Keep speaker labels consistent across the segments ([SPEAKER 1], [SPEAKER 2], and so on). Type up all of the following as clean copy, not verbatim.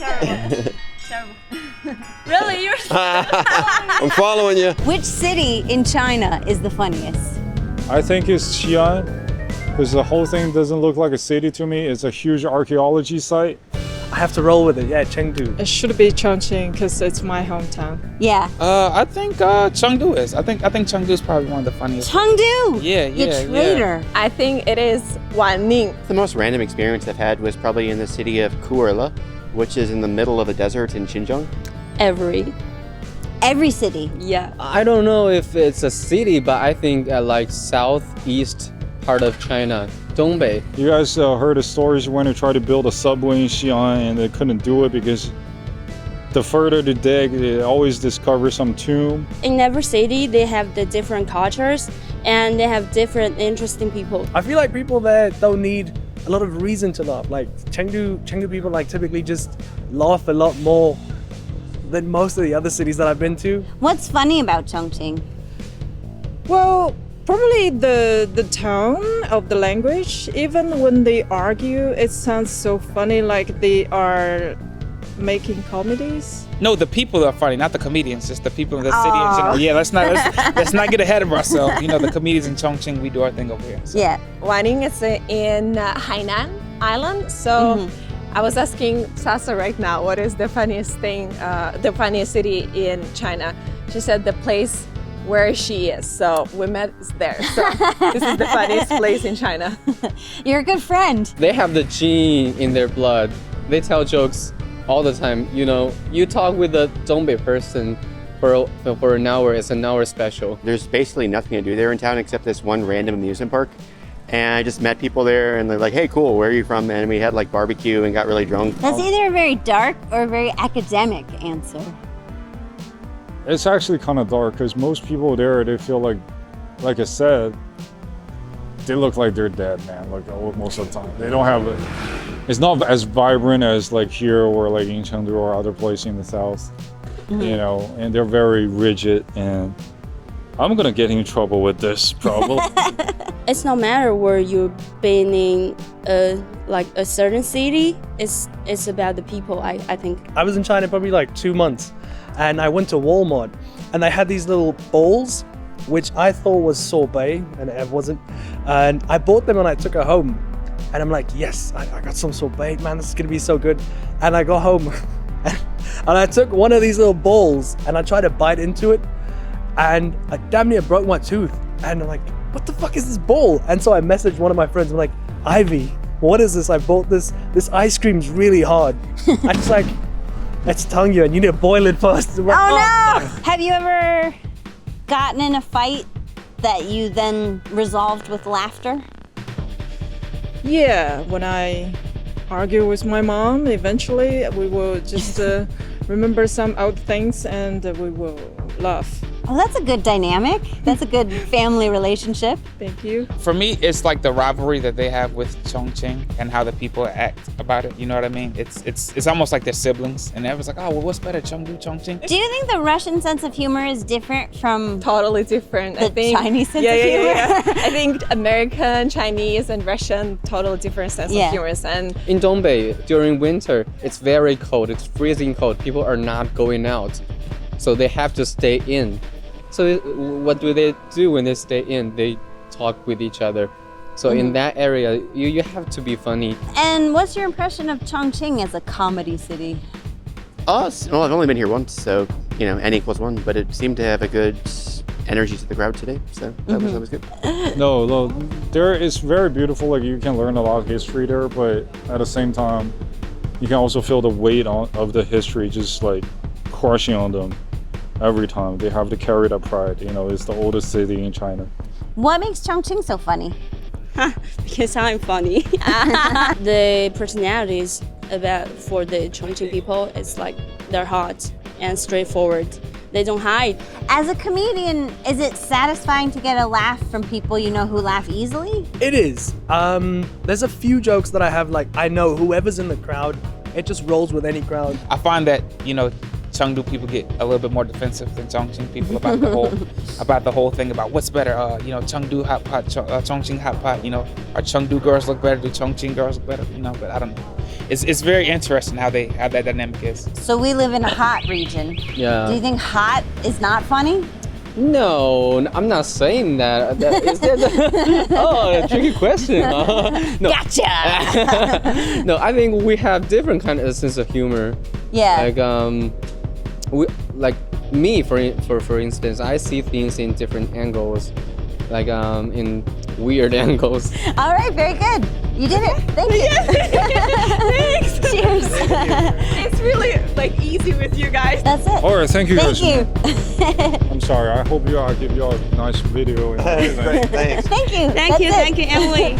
[SPEAKER 1] Terrible. Really? You're
[SPEAKER 2] I'm following you.
[SPEAKER 3] Which city in China is the funniest?
[SPEAKER 4] I think it's Xi'an, because the whole thing doesn't look like a city to me. It's a huge archaeology site.
[SPEAKER 5] I have to roll with it. Yeah, Chengdu.
[SPEAKER 6] It should be Chongqing because it's my hometown.
[SPEAKER 3] Yeah.
[SPEAKER 7] I think Chengdu is. I think Chengdu is probably one of the funniest.
[SPEAKER 3] Chengdu!
[SPEAKER 7] Yeah,
[SPEAKER 3] You
[SPEAKER 7] yeah,
[SPEAKER 3] traitor.
[SPEAKER 8] I think it is Wanning.
[SPEAKER 2] The most random experience I've had was probably in the city of 𝗂𝗏, which is in the middle of a desert in Xinjiang.
[SPEAKER 3] Every city.
[SPEAKER 1] Yeah.
[SPEAKER 9] I don't know if it's a city, but I think like southeast part of China, Dongbei.
[SPEAKER 4] You guys heard of stories when they tried to build a subway in Xi'an and they couldn't do it because the further they dig, they always discover some tomb.
[SPEAKER 1] In every city, they have the different cultures and they have different interesting people.
[SPEAKER 5] I feel like people there don't need a lot of reason to laugh. Like Chengdu people like typically just laugh a lot more than most of the other cities that I've been to.
[SPEAKER 3] What's funny about Chongqing?
[SPEAKER 6] Well, probably the tone of the language. Even when they argue, it sounds so funny, like they are making comedies.
[SPEAKER 7] No, the people are funny, not the comedians. Just the people in the city in general. Yeah, let's not get ahead of ourselves. You know, the comedians in Chongqing, we do our thing over here. So.
[SPEAKER 3] Yeah.
[SPEAKER 8] Wanning is in Hainan Island. So I was asking Sasa right now, what is the funniest thing, the funniest city in China? She said the place where she is. So we met there. So this is the funniest place in China.
[SPEAKER 3] You're a good friend.
[SPEAKER 9] They have the gene in their blood. They tell jokes all the time. You know, you talk with a Dongbei person for an hour, it's an hour special.
[SPEAKER 2] There's basically nothing to do there in town except this one random amusement park. And I just met people there and they're like, hey, cool, where are you from? And we had like barbecue and got really drunk.
[SPEAKER 3] That's either a very dark or a very academic answer.
[SPEAKER 4] It's actually kind of dark because most people there, they feel like I said, they look like they're dead, man, like most of the time. They don't have it's not as vibrant as like here or like in Chengdu or other places in the south, you know, and they're very rigid, and I'm gonna get in trouble with this probably.
[SPEAKER 1] It's no matter where you've been in a certain city, it's about the people, I think.
[SPEAKER 5] I was in China probably like 2 months and I went to Walmart and they had these little bowls which I thought was sorbet and it wasn't. And I bought them and I took it home and I'm like, yes, I got some sorbet, man, this is gonna be so good. And I got home and I took one of these little bowls and I tried to bite into it and I damn near broke my tooth. And I'm like, what the fuck is this bowl? And so I messaged one of my friends, I'm like, Ivy, what is this? I bought this ice cream's really hard. And she's like, it's Tongyuan, you need to boil it first.
[SPEAKER 3] Oh no! Have you ever gotten in a fight that you then resolved with laughter?
[SPEAKER 6] Yeah, when I argue with my mom, eventually we will just remember some old things and we will laugh.
[SPEAKER 3] Oh, that's a good dynamic. That's a good family relationship.
[SPEAKER 6] Thank you.
[SPEAKER 7] For me, it's like the rivalry that they have with Chongqing and how the people act about it. You know what I mean? It's almost like they're siblings, and everyone's like, oh, well, what's better, Chengdu, Chongqing?
[SPEAKER 3] Do you think the Russian sense of humor is different from
[SPEAKER 8] Totally different.
[SPEAKER 3] the
[SPEAKER 8] I think,
[SPEAKER 3] Chinese sense of humor?
[SPEAKER 8] Yeah. I think American, Chinese, and Russian totally different sense of humor. And
[SPEAKER 9] In Dongbei, during winter, it's very cold, it's freezing cold. People are not going out, so they have to stay in. So what do they do when they stay in? They talk with each other. So in that area, you have to be funny.
[SPEAKER 3] And what's your impression of Chongqing as a comedy city?
[SPEAKER 2] Us? Well, I've only been here once, so, you know, n=1, but it seemed to have a good energy to the crowd today, so that was good.
[SPEAKER 4] No, there is very beautiful, like you can learn a lot of history there, but at the same time, you can also feel the weight of the history just like crushing on them. Every time they have to carry that pride, you know, it's the oldest city in China.
[SPEAKER 3] What makes Chongqing so funny?
[SPEAKER 1] Because I'm funny. The personalities for the Chongqing people, it's like they're hot and straightforward. They don't hide.
[SPEAKER 3] As a comedian, is it satisfying to get a laugh from people you know who laugh easily?
[SPEAKER 5] It is. There's a few jokes that I have, like, I know whoever's in the crowd, it just rolls with any crowd.
[SPEAKER 7] I find that, you know, Chengdu people get a little bit more defensive than Chongqing people about the whole thing about what's better. You know, Chengdu hot pot, Chongqing hot pot. You know, are Chengdu girls look better? Do Chongqing girls look better? You know, but I don't know. It's very interesting how that dynamic is.
[SPEAKER 3] So we live in a hot region.
[SPEAKER 9] Yeah.
[SPEAKER 3] Do you think hot is not funny?
[SPEAKER 9] No, I'm not saying that. Oh, tricky question. No.
[SPEAKER 3] Gotcha.
[SPEAKER 9] No, I think we have different kind of sense of humor.
[SPEAKER 3] Yeah.
[SPEAKER 9] Like me, for instance, I see things in different angles, like in weird angles.
[SPEAKER 3] All right, very good. You did it. Thank you.
[SPEAKER 8] Thanks.
[SPEAKER 3] Cheers.
[SPEAKER 8] It's really like easy with you guys.
[SPEAKER 3] That's it.
[SPEAKER 4] All right, thank you
[SPEAKER 3] Thank
[SPEAKER 4] guys.
[SPEAKER 3] you.
[SPEAKER 4] I'm sorry. I hope I give you a nice video. And everything.
[SPEAKER 2] Great, thanks.
[SPEAKER 3] Thank you.
[SPEAKER 1] Thank you, thank you, Emily.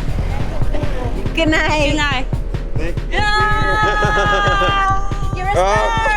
[SPEAKER 3] Good night.
[SPEAKER 1] Good night.
[SPEAKER 2] Thank you.
[SPEAKER 3] You're a star.